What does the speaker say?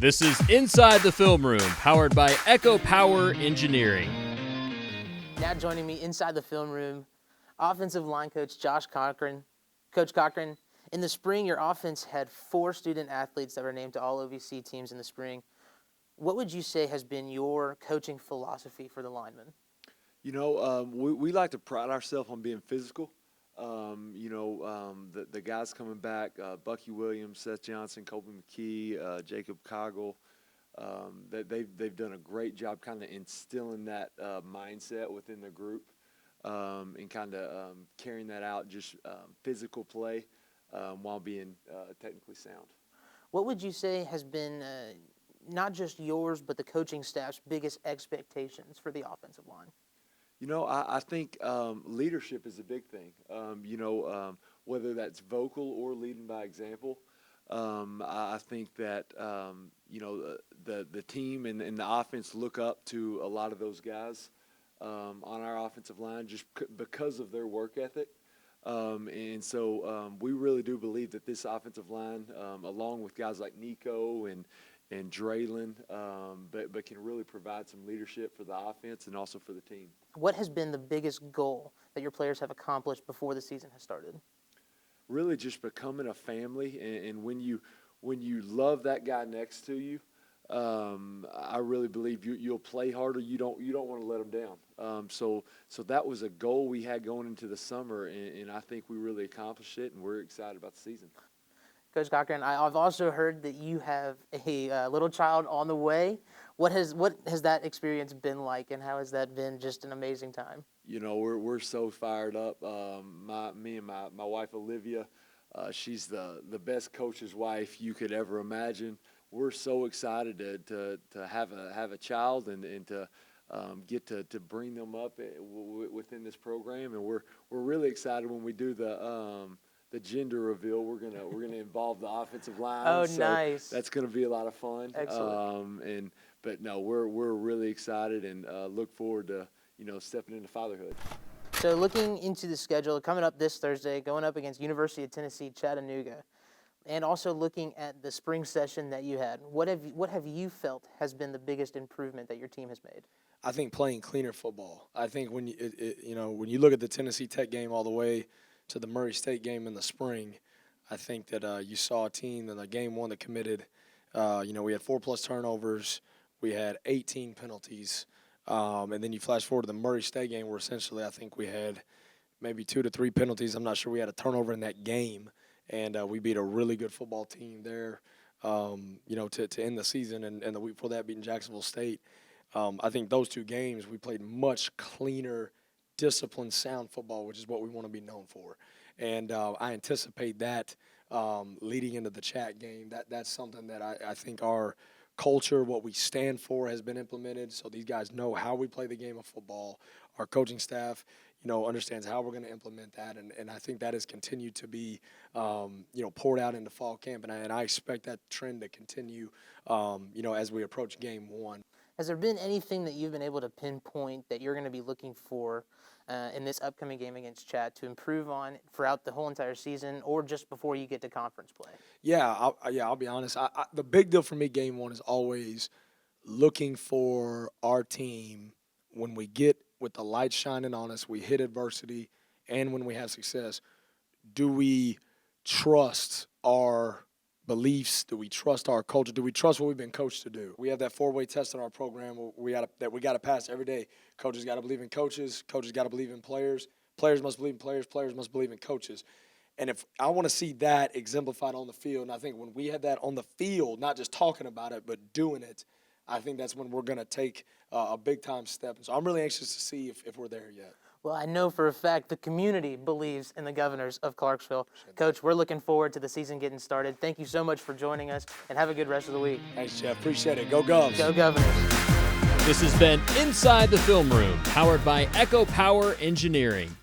This is Inside the Film Room, powered by Echo Power Engineering. Now joining me inside the film room, Offensive Line Coach Cochran. Coach Cochran, in the spring, your offense had 4 student athletes that were named to all OVC teams in the spring. What would you say has been your coaching philosophy for the linemen? You know, we like to pride ourselves on being physical. The guys coming back, Bucky Williams, Seth Johnson, Colby McKee, Jacob Coggle, they've done a great job kind of instilling that mindset within the group and kind of carrying that out, just physical play while being technically sound. What would you say has been not just yours but the coaching staff's biggest expectations for the offensive line? You know, I think leadership is a big thing. Whether that's vocal or leading by example, I think that the team and the offense look up to a lot of those guys on our offensive line just because of their work ethic. We really do believe that this offensive line, along with guys like Nico and Draylon, but can really provide some leadership for the offense and also for the team. What has been the biggest goal that your players have accomplished before the season has started? Really just becoming a family, and when you love that guy next to you, I really believe you'll play harder. You don't want to let them down. So that was a goal we had going into the summer, and I think we really accomplished it, and we're excited about the season. Coach Cochran, I've also heard that you have a little child on the way. What has that experience been like, and how has that been just an amazing time? You know, we're so fired up. Me and my wife Olivia, she's the best coach's wife you could ever imagine. We're so excited to have a child and to get to bring them up within this program, and we're really excited when we do the gender reveal. We're gonna involve the offensive line. Oh, so nice! That's gonna be a lot of fun. Excellent. But we're really excited and look forward to stepping into fatherhood. So looking into the schedule, coming up this Thursday, going up against University of Tennessee, Chattanooga, and also looking at the spring session that you had, what have you felt has been the biggest improvement that your team has made? I think playing cleaner football. I think when you look at the Tennessee Tech game all the way to the Murray State game in the spring, I think that you saw a team in the game one that committed. We had 4+ turnovers, we had 18 penalties, and then you flash forward to the Murray State game where essentially I think we had maybe 2 to 3 penalties. I'm not sure we had a turnover in that game, and we beat a really good football team there. To end the season, and the week before that beating Jacksonville State. I think those 2 games we played much cleaner, disciplined, sound football, which is what we want to be known for. And I anticipate that leading into the Chat game. That's something that I think our culture, what we stand for, has been implemented. So these guys know how we play the game of football. Our coaching staff, understands how we're going to implement that. And I think that has continued to be, poured out into fall camp. And I expect that trend to continue, as we approach game one. Has there been anything that you've been able to pinpoint that you're going to be looking for in this upcoming game against Chat to improve on throughout the whole entire season, or just before you get to conference play? Yeah, I'll be honest. The big deal for me, game one, is always looking for our team when we get with the light shining on us, we hit adversity, and when we have success. Do we trust our beliefs? Do we trust our culture? Do we trust what we've been coached to do? We have that 4-way test in our program we got to pass every day. Coaches got to believe in coaches. Coaches got to believe in players. Players must believe in players. Players must believe in coaches. And if I want to see that exemplified on the field, and I think when we have that on the field, not just talking about it, but doing it, I think that's when we're going to take a big-time step. And so I'm really anxious to see if we're there yet. Well, I know for a fact the community believes in the Governors of Clarksville. Coach, we're looking forward to the season getting started. Thank you so much for joining us, and have a good rest of the week. Thanks, Jeff. Appreciate it. Go Govs. Go Governors. This has been Inside the Film Room, powered by Echo Power Engineering.